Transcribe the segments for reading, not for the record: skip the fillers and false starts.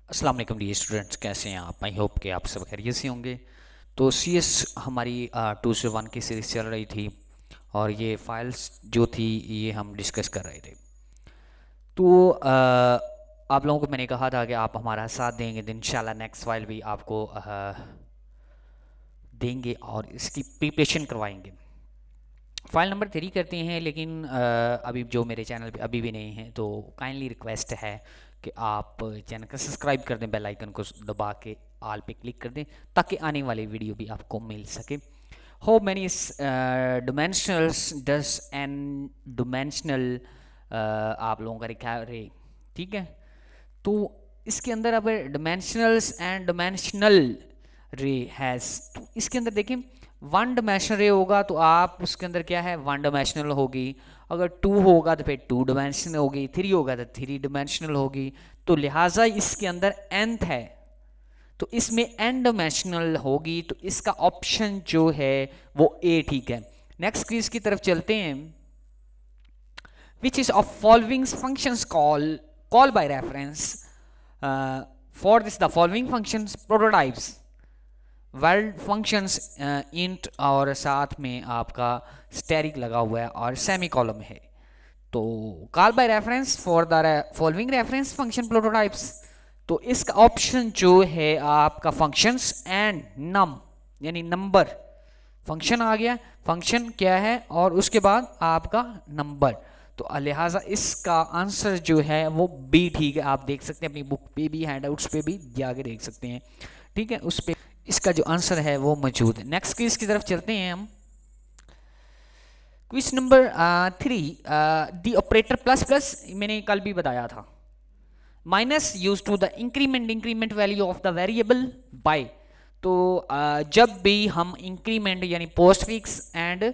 अस्सलाम वालेकुम dear students, कैसे हैं आप? आई होप कि आप सब खैरियत से होंगे। तो CS हमारी 2 से 1 की सीरीज़ चल रही थी और ये फाइल्स जो थी ये हम डिस्कस कर रहे थे। तो आप लोगों को मैंने कहा था कि आप हमारा साथ देंगे तो इंशाल्लाह नेक्स्ट फाइल भी आपको देंगे और इसकी प्रिपरेशन करवाएंगे। फाइल नंबर 3 करते हैं, लेकिन अभी जो मेरे चैनल पे अभी भी नहीं है तो काइंडली रिक्वेस्ट है कि आप चैनल को सब्सक्राइब कर दें, बेल आइकन को दबा के ऑल पे क्लिक कर दें ताकि आने वाली वीडियो भी आपको मिल सके। How many dimensionals does an dimensional आप लोगों का लिखा रे, ठीक है। तो इसके अंदर अब डिमेंशनल्स एंड डिमेंशनल रे हैज़, तो इसके अंदर देखें वन डिमेंशनल रे होगा तो आप उसके अंदर क्या है वन डिमेंशनल होगी, अगर टू होगा तो फिर टू डिमेंशनल होगी, थ्री होगा तो थ्री डिमेंशनल होगी। तो लिहाजा इसके अंदर nth है तो इसमें n डिमेंशनल होगी, तो इसका ऑप्शन जो है वो ए ठीक है। नेक्स्ट क्विज की तरफ चलते हैं। Which is of following functions call by reference for this the following functions prototypes world functions int और साथ में आपका स्टेरिक लगा हुआ है और सेमी कॉलम है। तो call by reference for the following reference function prototypes, तो इसका ऑप्शन जो है आपका फंक्शंस एंड नम यानी नंबर, फंक्शन आ गया, फंक्शन क्या है और उसके बाद आपका नंबर। तो लिहाजा इसका आंसर जो है वो बी ठीक है। आप देख सकते हैं अपनी बुक पे भी, हैंडआउट्स पे भी जाके देख सकते हैं, ठीक है। उस पे इसका जो आंसर है वो मौजूद है। नेक्स्ट क्विज की तरफ चलते हैं हम। Quiz number 3, the operator plus plus मैंने कल भी बताया था, minus use to the increment value of the variable by. तो जब भी हम इंक्रीमेंट यानी पोस्ट फिक्स एंड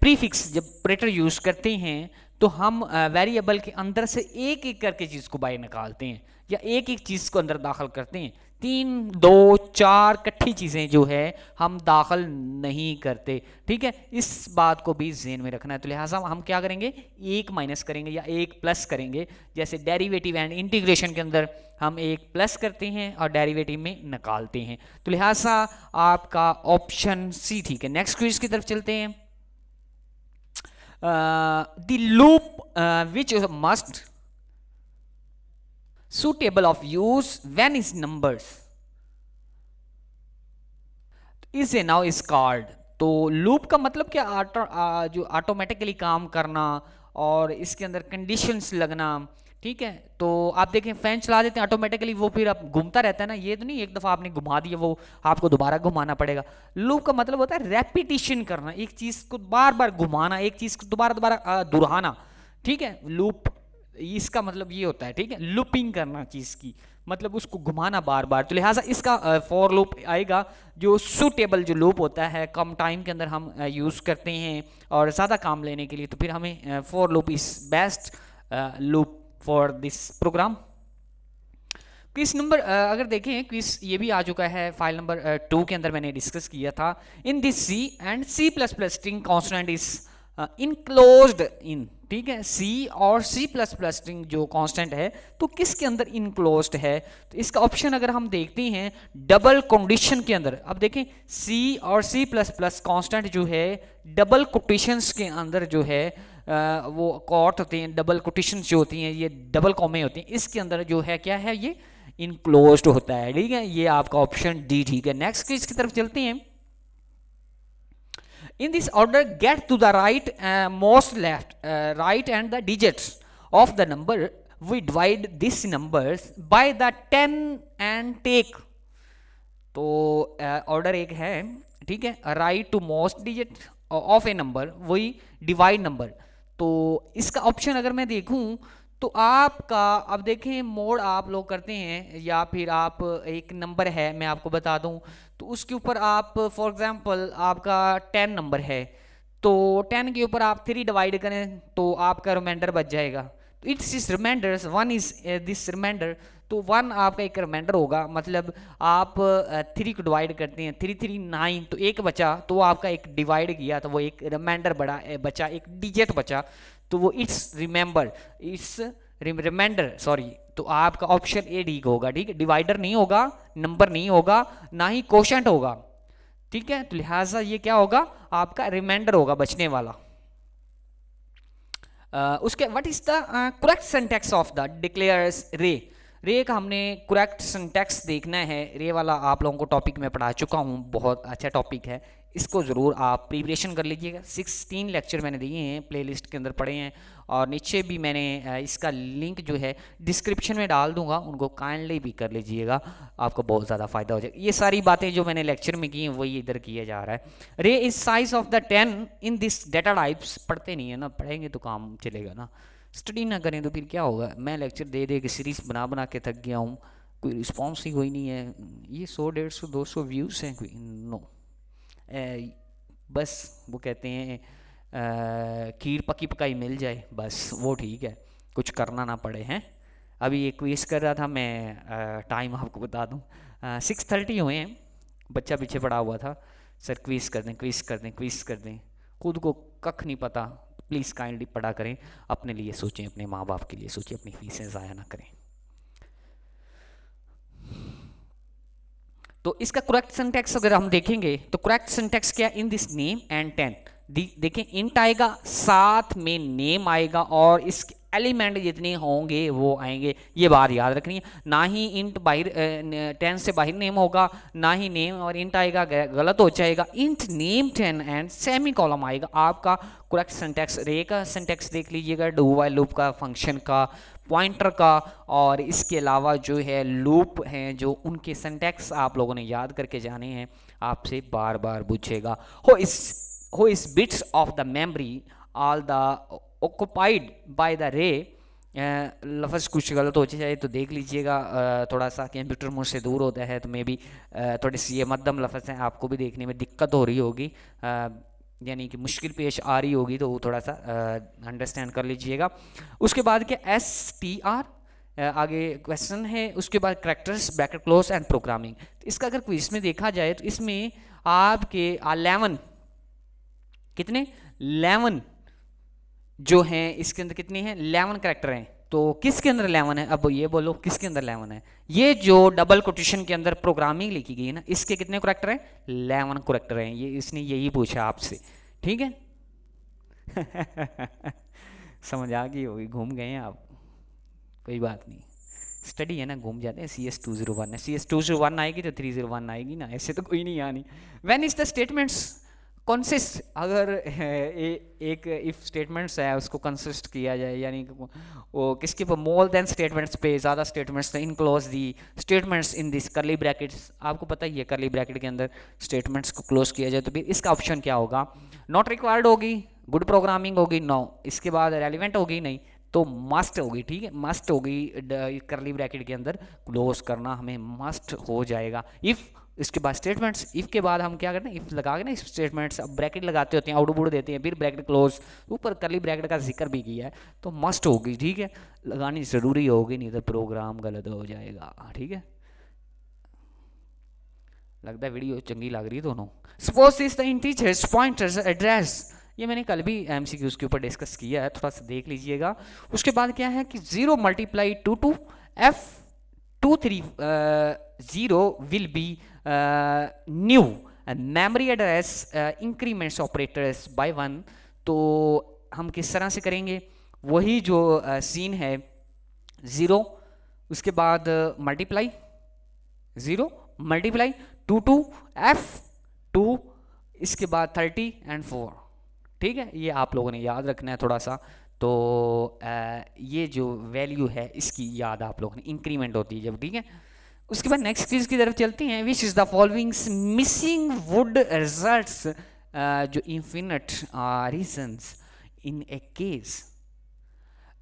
प्रीफिक्स जब ऑपरेटर यूज करते हैं तो हम वेरिएबल के अंदर से एक एक करके चीज को बाहर निकालते हैं या एक एक चीज को अंदर दाखिल करते हैं। 3, 2, 4 इकट्ठी चीजें जो है हम दाखिल नहीं करते, ठीक है। इस बात को भी ज़हन में रखना है। तो लिहाजा हम क्या करेंगे, एक माइनस करेंगे या एक प्लस करेंगे। जैसे डेरिवेटिव एंड इंटीग्रेशन के अंदर हम एक प्लस करते हैं और डेरिवेटिव में निकालते हैं। तो लिहाजा आपका ऑप्शन सी ठीक है। नेक्स्ट क्विज की तरफ चलते हैं। the loop which must suitable of use when is numbers is a now is called। तो लूप का मतलब क्या, जो ऑटोमेटिकली काम करना और इसके अंदर कंडीशंस लगना, ठीक है। तो आप देखें फैन चला देते हैं ऑटोमेटिकली, वो फिर आप घूमता रहता है ना, ये तो नहीं एक दफ़ा आपने घुमा दिया वो आपको दोबारा घुमाना पड़ेगा। लूप का मतलब होता है रेपिटेशन करना, एक चीज़ को बार बार घुमाना, एक चीज़ को दोबारा दोबारा दोहराना, ठीक है। लूप इसका मतलब ये होता है, ठीक है, लूपिंग करना चीज़ की, मतलब उसको घुमाना बार बार। तो लिहाजा इसका फॉर लूप आएगा जो सूटेबल जो लूप होता है, कम टाइम के अंदर हम यूज़ करते हैं और ज़्यादा काम लेने के लिए, तो फिर हमें for loop is best loop for this program. Quiz number अगर देखें, क्विज ये भी आ चुका है फाइल नंबर 2 के अंदर, मैंने डिस्कस किया था। In this C and C++ string constant is enclosed in, ठीक है। C और C++ स्ट्रिंग जो कांस्टेंट है तो किसके अंदर इनक्लोज्ड है, तो इसका ऑप्शन अगर हम देखते हैं डबल कंडीशन के अंदर। अब देखें C और C++ कांस्टेंट जो है डबल कोटेशंस के अंदर जो है वो कॉट होते हैं, डबल कोटेशंस जो होती हैं ये डबल कॉमे होती हैं, इसके अंदर जो है क्या है ये इनक्लोज्ड होता है, ठीक है। ये आपका ऑप्शन डी ठीक है। नेक्स्ट क्विज की तरफ चलते हैं। In this order, get to the right, most left, right and the digits of the number. We divide these numbers by the 10 and take. तो ऑर्डर एक है, ठीक है, right to most digit of a number, वही divide number. तो इसका option अगर मैं देखूं तो आपका, अब देखें मोड आप लोग करते हैं या फिर आप एक नंबर है मैं आपको बता दूं, तो उसके ऊपर आप फॉर एग्जांपल आपका 10 नंबर है तो 10 के ऊपर आप 3 डिवाइड करें तो आपका रिमाइंडर बच जाएगा। तो it's is reminders, 1 is this reminder, तो 1 आपका एक रिमाइंडर होगा। मतलब आप 3 को डिवाइड करते हैं, 3 3 9, तो एक बचा, तो आपका एक डिवाइड किया तो वो एक रिमाइंडर बचा, एक डिजिट बचा, तो वो it's remember, it's reminder sorry, तो आपका ऑप्शन ए ठीक होगा। ठीक है, डिवाइडर नहीं होगा, नंबर नहीं होगा, ना ही कोशेंट होगा। ठीक है, तो लिहाजा ये क्या होगा, आपका रिमाइंडर होगा बचने वाला। उसके what is the correct syntax of the declares रे। रे का हमने करेक्ट सिंटैक्स देखना है। रे वाला आप लोगों को टॉपिक में पढ़ा चुका हूँ, बहुत अच्छा टॉपिक है, इसको ज़रूर आप प्रिपरेशन कर लीजिएगा। 16 लेक्चर मैंने दिए हैं, प्लेलिस्ट के अंदर पढ़े हैं, और नीचे भी मैंने इसका लिंक जो है डिस्क्रिप्शन में डाल दूंगा, उनको काइंडली भी कर लीजिएगा, आपको बहुत ज़्यादा फायदा हो जाएगा। ये सारी बातें जो मैंने लेक्चर में की हैं वही इधर किया जा रहा है। रे is size of the 10 in this data types. पढ़ते नहीं है ना, पढ़ेंगे तो काम चलेगा ना, स्टडी ना करें तो फिर क्या होगा। मैं लेक्चर दे दे के सीरीज बना बना के थक गया हूँ, कोई रिस्पॉन्स ही कोई नहीं है। ये 100 150 200 व्यूज़ हैं, कोई नो। बस वो कहते हैं खीर पकी पकाई मिल जाए बस, वो ठीक है, कुछ करना ना पड़े हैं। अभी एक क्विज कर रहा था मैं, टाइम आपको बता दूं, 6:30 हुए हैं, बच्चा पीछे पड़ा हुआ था, सर क्विज कर दें क्विज कर दें क्विज कर दें, खुद को कख नहीं पता। प्लीज़ काइंडली पढ़ा करें, अपने लिए सोचें, अपने माँ बाप के लिए सोचें, अपनी फीसें ज़ाया ना करें। तो इसका करेक्ट सिंटैक्स अगर हम देखेंगे तो करेक्ट सिंटैक्स क्या, इन दिस नेम एंड 10। देखें, इंट आएगा, साथ में नेम आएगा, और इसके एलिमेंट जितने होंगे वो आएंगे, ये बात याद रखनी है। ना ही इंट बाहर 10 से बाहर नेम होगा, ना ही नेम और इंट आएगा, गलत हो जाएगा। Int name 10 and semi column आएगा। आपका करेक्ट सिंटैक्स रे का सिंटैक्स देख लीजिएगा, डू व्हाइल लूप का, फंक्शन का, पॉइंटर का, और इसके अलावा जो है लूप हैं, जो उनके सिंटैक्स आप लोगों ने याद करके जाने हैं, आपसे बार बार पूछेगा। हो इस bits of the memory all the occupied by the रे। लफ्ज़ कुछ गलत हो जाए तो देख लीजिएगा, थोड़ा सा कंप्यूटर मुझसे दूर होता है तो मे भी थोड़ी सी ये मध्यम लफ्ज़ हैं, आपको भी देखने में दिक्कत हो रही होगी, यानी कि मुश्किल पेश आ रही होगी, तो वो थोड़ा सा अंडरस्टैंड कर लीजिएगा। उसके बाद क्या, STR आगे क्वेश्चन है, उसके बाद characters, bracket close and programming. तो इसका अगर क्विज में देखा जाए तो इसमें आपके 11 कितने 11 जो हैं, इसके अंदर कितने हैं 11 करैक्टर हैं। तो किसके अंदर 11 है, अब ये बोलो किसके अंदर 11 है। ये जो डबल कोटेशन के अंदर प्रोग्रामिंग लिखी गई है ना, इसके कितने करैक्टर हैं, 11 करैक्टर हैं। ये इसने यही पूछा आपसे, ठीक है। समझ आ गई होगी, घूम गए हैं आप, कोई बात नहीं, स्टडी है ना, घूम जाते हैं। CS201 है, CS201 आएगी तो 301 आएगी ना, ऐसे तो कोई नहीं आनी। When is the statements consist, अगर एक इफ स्टेटमेंट्स है उसको कंसिस्ट किया जाए, यानी वो किसके पर, मोर देन स्टेटमेंट्स पे, ज़्यादा स्टेटमेंट्स, तो enclose the statements in this करली ब्रैकेट्स। आपको पता ही है करली ब्रैकेट के अंदर स्टेटमेंट्स को क्लोज किया जाए, तो फिर इसका ऑप्शन क्या होगा, नॉट रिक्वायर्ड होगी, गुड प्रोग्रामिंग होगी, नो, इसके बाद रेलिवेंट होगी, नहीं, तो मस्ट होगी। ठीक है, मस्ट होगी, करली ब्रैकेट के अंदर क्लोज करना हमें मस्ट हो जाएगा। इफ़, इसके बाद स्टेटमेंट्स, इफ़ के बाद हम क्या करते हैं, इफ़ लगा के ना स्टेटमेंट्स, अब ब्रैकेट लगाते होते हैं, आउटपुट देते हैं, फिर ब्रैकेट क्लोज, ऊपर करली ब्रैकेट का जिक्र भी किया है, तो मस्ट होगी। ठीक है, लगानी ज़रूरी होगी, नहीं तो प्रोग्राम गलत हो जाएगा। ठीक है, लगता है वीडियो चंगी लग रही है दोनों। Suppose is the integers pointers address, ये मैंने कल भी MCQs के ऊपर डिस्कस किया है, थोड़ा सा देख लीजिएगा। उसके बाद क्या है कि 0 × 2 F230 will be new memory address increments operators by 1। तो हम किस तरह से करेंगे, वही जो सीन है, 0 उसके बाद मल्टीप्लाई 0 × 2 F2, इसके बाद 30 and 4। ठीक है, ये आप लोगों ने याद रखना है थोड़ा सा। तो ये जो वैल्यू है इसकी याद आप लोगों ने, इंक्रीमेंट होती है जब। ठीक है, उसके बाद नेक्स्ट क्विज की तरफ चलते हैं। Which is the following missing would results जो इन्फिनिट रीजंस इन ए केस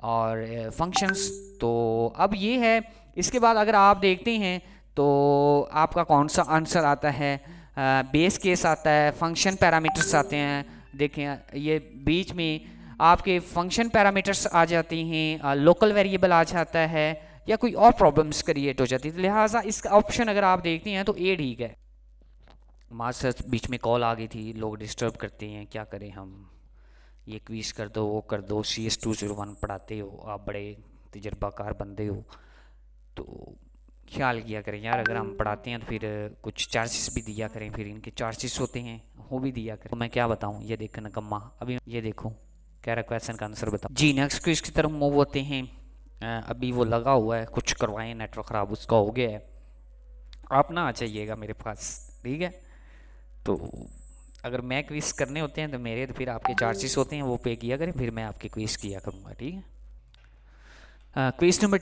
और फंक्शंस। तो अब ये है, इसके बाद अगर आप देखते हैं तो आपका कौन सा आंसर आता है, बेस केस आता है, फंक्शन पैरामीटर्स आते हैं। देखें, ये बीच में आपके फंक्शन पैरामीटर्स आ जाती हैं, लोकल वेरिएबल आ जाता है, या कोई और प्रॉब्लम्स क्रिएट हो जाती है। तो लिहाजा इसका ऑप्शन अगर आप देखते हैं तो ए ठीक है। मास्टर बीच में कॉल आ गई थी, लोग डिस्टर्ब करते हैं, क्या करें हम, ये क्विज कर दो, वो कर दो, CS201 पढ़ाते हो आप, बड़े तजर्बाकार बंदे हो तो ख्याल किया करें यार, अगर हम पढ़ाते हैं तो फिर कुछ चार्जेस भी दिया करें, फिर इनके चार्जेस होते हैं वो भी दिया करें। तो मैं क्या बताऊँ, ये देखो नकम्मा, अभी ये देखो कह रहा क्वेश्चन का आंसर बताओ जी। नेक्स्ट क्विज की तरफ मूव होते हैं। अभी वो लगा हुआ है, कुछ करवाएं, नेटवर्क ख़राब उसका हो गया है, आप ना आ जाइएगा मेरे पास, ठीक है। तो अगर मैं क्विज करने होते हैं तो मेरे, तो फिर आपके चार्जेस होते हैं वो पे किया करें, फिर मैं आपके क्विज किया करूँगा, ठीक है। क्विज नंबर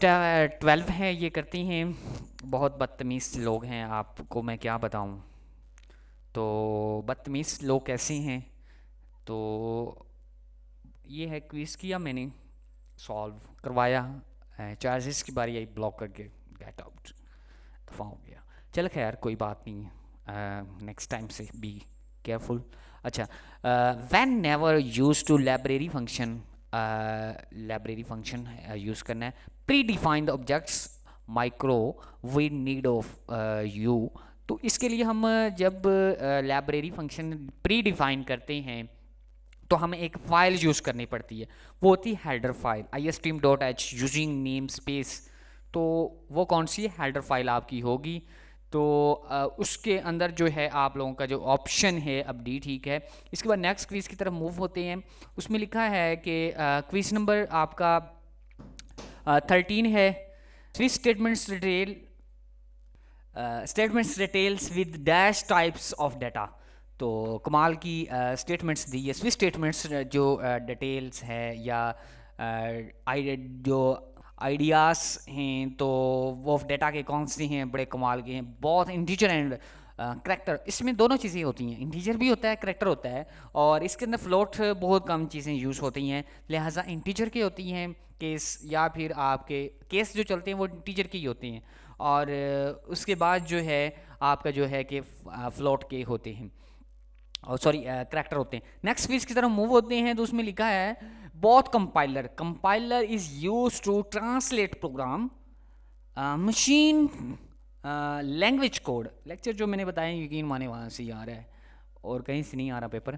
12 है, ये करती हैं। बहुत बदतमीज़ लोग हैं, आपको मैं क्या बताऊं। तो बदतमीज़ लोग कैसे हैं, तो ये है क्विज किया मैंने, सॉल्व करवाया, चार्जेस की बारी आई, ब्लॉक करके गेट आउट, दफा हो गया। चल खैर कोई बात नहीं है, नेक्स्ट टाइम से बी केयरफुल। अच्छा, when never use to library function, library function use करना है। Predefined objects micro with need of you, तो इसके लिए हम जब लाइब्रेरी फंक्शन प्री डिफाइन करते हैं तो हमें एक फ़ाइल यूज़ करनी पड़ती है, वो होती है header file istream.h using name space. तो वो कौन सी हेडर फाइल आपकी होगी, तो उसके अंदर जो है आप लोगों का जो ऑप्शन है अब डी, ठीक है। इसके बाद नेक्स्ट क्विज़ की तरफ मूव होते हैं। उसमें लिखा है कि क्विज़ नंबर आपका 13 है। Switch statements details with dash types of data. तो कमाल की स्टेटमेंट्स दी है, स्विच स्टेटमेंट्स जो डिटेल्स है या जो आइडियाज़ हैं, तो वो डेटा के कौन से हैं, बड़े कमाल के हैं, बहुत इंटीजर एंड करैक्टर, इसमें दोनों चीज़ें होती हैं, इंटीजर भी होता है, करैक्टर होता है, और इसके अंदर फ्लोट बहुत कम चीज़ें यूज़ होती हैं, लिहाजा इंटीजर की होती हैं केस, या फिर आपके केस जो चलते हैं वो इंटीजर की होते हैं, और उसके बाद जो है आपका जो है कि फ्लोट के होते हैं, और सॉरी करैक्टर होते हैं। नेक्स्ट पेज की तरफ मूव होते हैं तो उसमें लिखा है बहुत compiler is use to translate program machine language code. Lecture जो मैंने बताया यकीन माने वहाँ से ही आ रहा है और कहीं से नहीं आ रहा पेपर।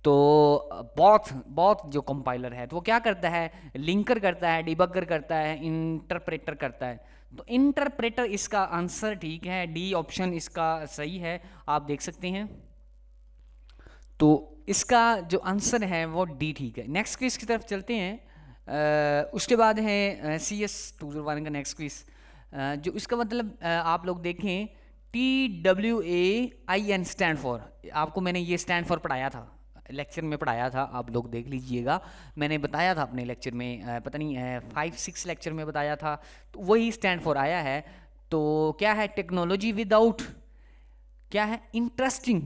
तो बहुत जो कंपाइलर है तो वो क्या करता है, लिंकर करता है, डिबगर करता है, इंटरप्रेटर करता है। तो इंटरप्रेटर इसका आंसर ठीक है, डी ऑप्शन इसका सही है, आप देख सकते हैं। तो इसका जो आंसर है वो डी ठीक है। नेक्स्ट क्विज की तरफ चलते हैं। उसके बाद है CS 201 का नेक्स्ट क्विज, जो इसका मतलब आप लोग देखें TWAIN स्टैंड फॉर, आपको मैंने ये स्टैंड फॉर पढ़ाया था, लेक्चर में पढ़ाया था, आप लोग देख लीजिएगा, मैंने बताया था अपने लेक्चर में, पता नहीं 5-6 लेक्चर में बताया था, तो वही स्टैंड फॉर आया है। तो क्या है, टेक्नोलॉजी विदाउट, क्या है, interesting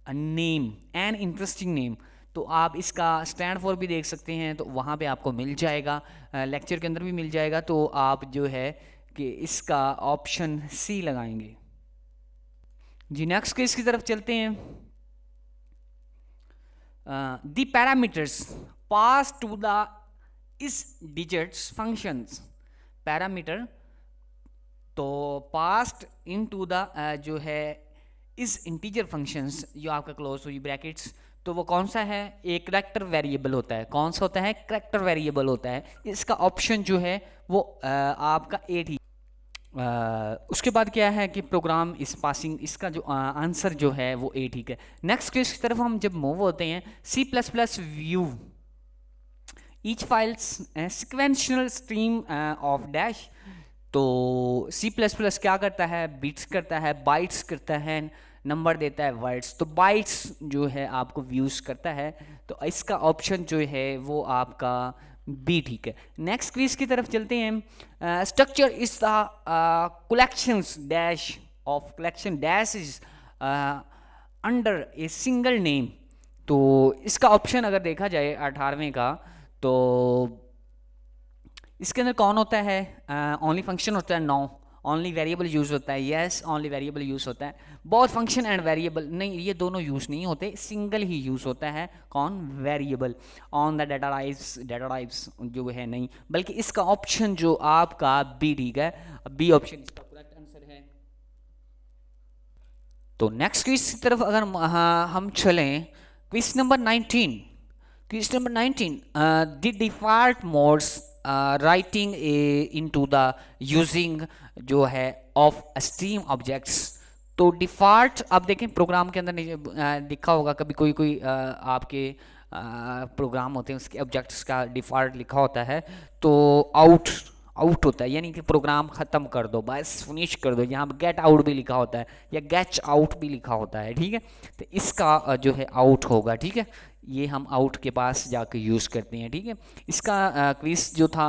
name, an interesting name. तो आप इसका स्टैंड फॉर भी देख सकते हैं, तो वहाँ पे आपको मिल जाएगा, लेक्चर के अंदर भी मिल जाएगा। तो आप जो है कि इसका ऑप्शन सी लगाएंगे जी। नेक्स्ट केस की तरफ चलते हैं। The parameters pass to the is digits functions, parameter तो पास्ट इनटू द जो है इस इंटीजर फंक्शंस, जो आपका क्लोज हुई ब्रैकेट्स, तो वो कौन सा है, एक करैक्टर वेरिएबल होता है। कौन सा होता है, करैक्टर वेरिएबल होता है। इसका ऑप्शन जो है वो आपका ए ठीक। उसके बाद क्या है कि प्रोग्राम इस पासिंग, इसका जो आंसर जो है वो ए ठीक है। नेक्स्ट केस की तरफ हम जब मूव होते हैं, C++ view each files sequential stream of dash. तो C++ क्या करता है, बिट्स करता है, बाइट्स करता है, नंबर देता है, वर्ड्स। तो बाइट्स जो है आपको व्यूज़ करता है, तो इसका ऑप्शन जो है वो आपका बी ठीक है। नेक्स्ट क्विज की तरफ चलते हैं। Structure is the collections dash of collection dash is under a single name. तो इसका ऑप्शन अगर देखा जाए 18वें का, तो इसके अंदर कौन होता है, ओनली फंक्शन होता है, नो ओनली वेरिएबल यूज़ होता है, यस ओनली वेरिएबल यूज़ होता है, बहुत फंक्शन एंड वेरिएबल नहीं, ये दोनों यूज़ नहीं होते, सिंगल ही यूज़ होता है, कौन, variable. On the data types जो है नहीं, बल्कि इसका ऑप्शन जो आपका बी ठीक है, बी ऑप्शन इसका करेक्ट आंसर है। तो नेक्स्ट क्विज की तरफ अगर हम चलें, quiz number 19, the default modes writing into the using जो है ऑफ स्ट्रीम ऑब्जेक्ट्स। तो डिफ़ॉल्ट आप देखें प्रोग्राम के अंदर लिखा होगा कभी कोई कोई आपके प्रोग्राम होते हैं उसके ऑब्जेक्ट्स का डिफ़ॉल्ट लिखा होता है, तो आउट आउट होता है, यानी कि प्रोग्राम ख़त्म कर दो, बस फिनिश कर दो। यहाँ पर गेट आउट भी लिखा होता है या गेट आउट भी लिखा होता है, ठीक है। तो इसका जो है आउट होगा, ठीक है। ये हम आउट के पास जाकर यूज़ करते हैं, ठीक है। इसका क्विज जो था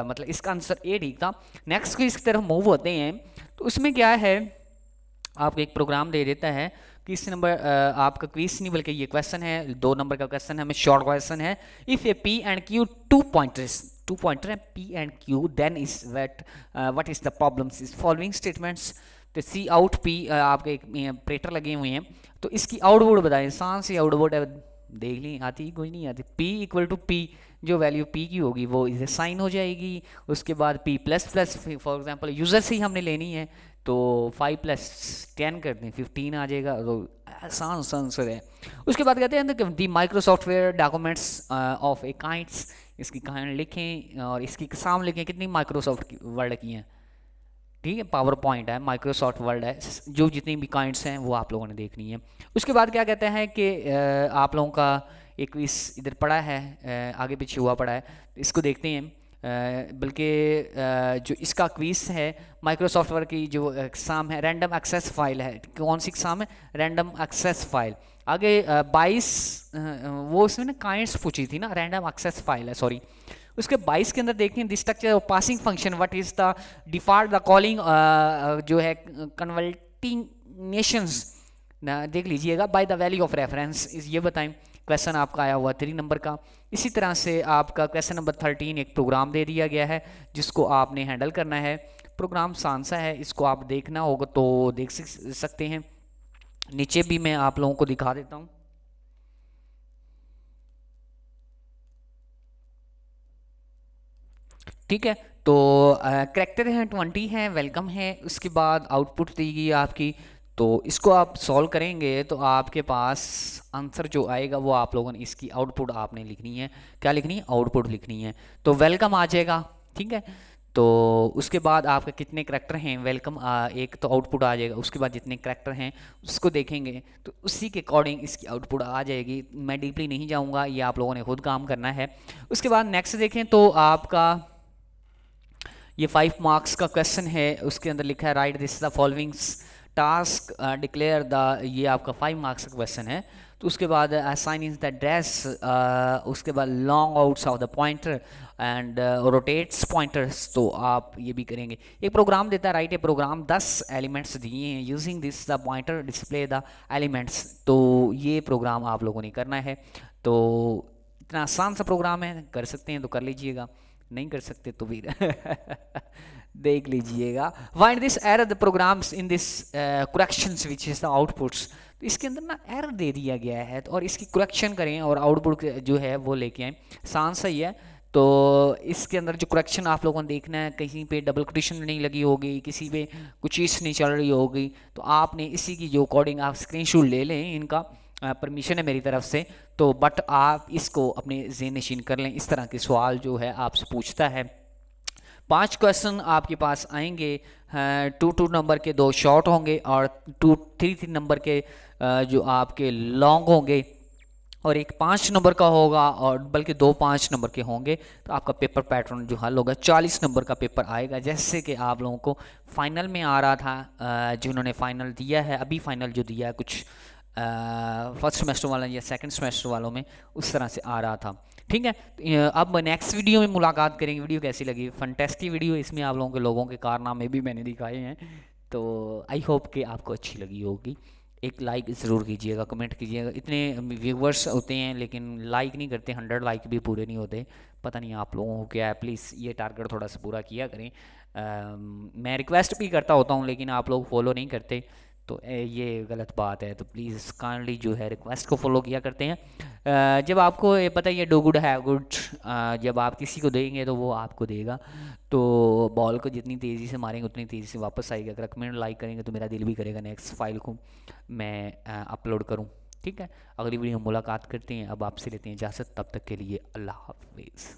मतलब इसका आंसर ए ठीक था। नेक्स्ट क्विज की तरफ मूव होते हैं। तो उसमें क्या है, आपको एक प्रोग्राम दे देता है कि इस नंबर आपका क्विज नहीं बल्कि ये क्वेश्चन है, 2 नंबर का क्वेश्चन है, हमें शॉर्ट क्वेश्चन है। If a P and Q two pointer है P and Q, then is what is the problems is following statements. तो सी आउट पी आपके एक ऑपरेटर लगे हुए हैं, तो इसकी आउटपुट बताएं। आसान सी आउटपुट है, देख ली, आती कोई नहीं आती। P इक्वल टू पी, जो वैल्यू P की होगी वो इसे साइन हो जाएगी। उसके बाद P plus plus, for example user से ही हमने लेनी है, तो 5 + 10 कर दें 15 आ जाएगा। तो आसान सा आंसर है। उसके बाद कहते हैं दी micro software documents of A kinds, इसकी काइंड लिखें और इसकी एग्जाम लिखें। कितनी माइक्रोसॉफ्ट वर्ड की हैं, ठीक है। पावर पॉइंट है, माइक्रोसॉफ्ट वर्ड है, जो जितनी भी काइंड्स हैं वो आप लोगों ने देखनी है। उसके बाद क्या कहते हैं कि आप लोगों का एक क्विज इधर पड़ा है, आगे पीछे हुआ पड़ा है, तो इसको देखते हैं। बल्कि जो इसका क्विज है माइक्रोसॉफ्ट वर्ड की जो एग्ज़ाम है, रैंडम एक्सेस फाइल है। कौन सी एग्ज़ाम है, रैंडम एक्सेस फाइल। आगे 22 वो इसमें ना काइंड्स पूछी थी ना, रैंडम एक्सेस फाइल है, सॉरी। उसके 22 के अंदर देखें the structure of passing function, what is the default the calling जो है कन्वर्टिंग नेशंस, देख लीजिएगा by the value of reference, ये बताएं। क्वेश्चन आपका आया हुआ 3 नंबर का। इसी तरह से आपका क्वेश्चन नंबर 13 एक प्रोग्राम दे दिया गया है जिसको आपने हैंडल करना है। प्रोग्राम आसान सा है, इसको आप देखना होगा तो देख सकते हैं। नीचे भी मैं आप लोगों को दिखा देता हूँ, ठीक है। तो करेक्टर हैं 20 हैं, वेलकम है। उसके बाद आउटपुट दी गई आपकी, तो इसको आप सॉल्व करेंगे तो आपके पास आंसर जो आएगा वो आप लोगों ने इसकी आउटपुट आपने लिखनी है। क्या लिखनी है, आउटपुट लिखनी है। तो वेलकम आ जाएगा, ठीक है। तो उसके बाद आपके कितने करैक्टर हैं, वेलकम एक तो आउटपुट आ जाएगा। उसके बाद जितने करैक्टर हैं उसको देखेंगे तो उसी के अकॉर्डिंग इसकी आउटपुट आ जाएगी। मैं डीपली नहीं जाऊँगा, ये आप लोगों ने खुद काम करना है। उसके बाद नेक्स्ट देखें तो आपका ये 5 मार्क्स का क्वेश्चन है। उसके अंदर लिखा है right this the following task declare the, ये आपका 5 मार्क्स का क्वेश्चन है। तो उसके बाद असाइन इन द ड्रेस, उसके बाद long outs of the pointer and rotates pointers, तो आप ये भी करेंगे। एक प्रोग्राम देता है, राइट ए प्रोग्राम, 10 एलिमेंट्स दिए हैं, using this the pointer display the elements. तो ये प्रोग्राम आप लोगों ने करना है। तो इतना आसान सा प्रोग्राम है, कर सकते हैं तो कर लीजिएगा, नहीं कर सकते तो फिर देख लीजिएगा। Find this error the programs in this corrections which is the outputs. तो इसके अंदर ना एरर दे दिया गया है, तो और इसकी करेक्शन करें और आउटपुट जो है वो लेके आए। आसान सही है। तो इसके अंदर जो करेक्शन आप लोगों ने देखना है, कहीं पे डबल कोटेशन नहीं लगी होगी, किसी पे कुछ चीज़ नहीं चल रही होगी, तो आपने इसी की जो अकॉर्डिंग आप स्क्रीनशॉट ले लें, इनका परमिशन है मेरी तरफ से। तो बट आप इसको अपने ज़हन नशीन कर लें। इस तरह के सवाल जो है आपसे पूछता है। 5 क्वेश्चन आपके पास आएंगे, 2 नंबर के 2 शॉर्ट होंगे और 3 नंबर के जो आपके लॉन्ग होंगे, और एक 5 नंबर का होगा, और बल्कि 2 5 नंबर के होंगे। तो आपका पेपर पैटर्न जो हल होगा 40 नंबर का पेपर आएगा, जैसे कि आप लोगों को फाइनल में आ रहा था। जिन्होंने फाइनल दिया है, अभी फाइनल जो दिया है कुछ फर्स्ट सेमेस्टर वाला या सेकंड सेमेस्टर वालों में, उस तरह से आ रहा था, ठीक है। अब नेक्स्ट वीडियो में मुलाकात करेंगे। वीडियो कैसी लगी, फंटेस्टिक वीडियो, इसमें आप लोगों के कारनामे भी मैंने दिखाए हैं। तो आई होप कि आपको अच्छी लगी होगी। एक लाइक ज़रूर कीजिएगा, कमेंट कीजिएगा। इतने व्यूवर्स होते हैं लेकिन लाइक नहीं करते, 100 लाइक भी पूरे नहीं होते, पता नहीं आप लोगों को क्या है। प्लीज़ ये टारगेट थोड़ा सा पूरा किया करें। मैं रिक्वेस्ट भी करता होता हूँ लेकिन आप लोग फॉलो नहीं करते, तो ये गलत बात है। तो प्लीज़ काइंडली जो है रिक्वेस्ट को फॉलो किया करते हैं। जब आपको ये पता ही है डू गुड हैव गुड, जब आप किसी को देंगे तो वो आपको देगा। तो बॉल को जितनी तेज़ी से मारेंगे उतनी तेज़ी से वापस आएगा। अगर कमेंट लाइक करेंगे तो मेरा दिल भी करेगा नेक्स्ट फाइल को मैं अपलोड करूँ, ठीक है। अगली वीडियो में मुलाकात करते हैं। अब आपसे लेते हैं इजाज़त, तब तक के लिए अल्लाह हाफिज़।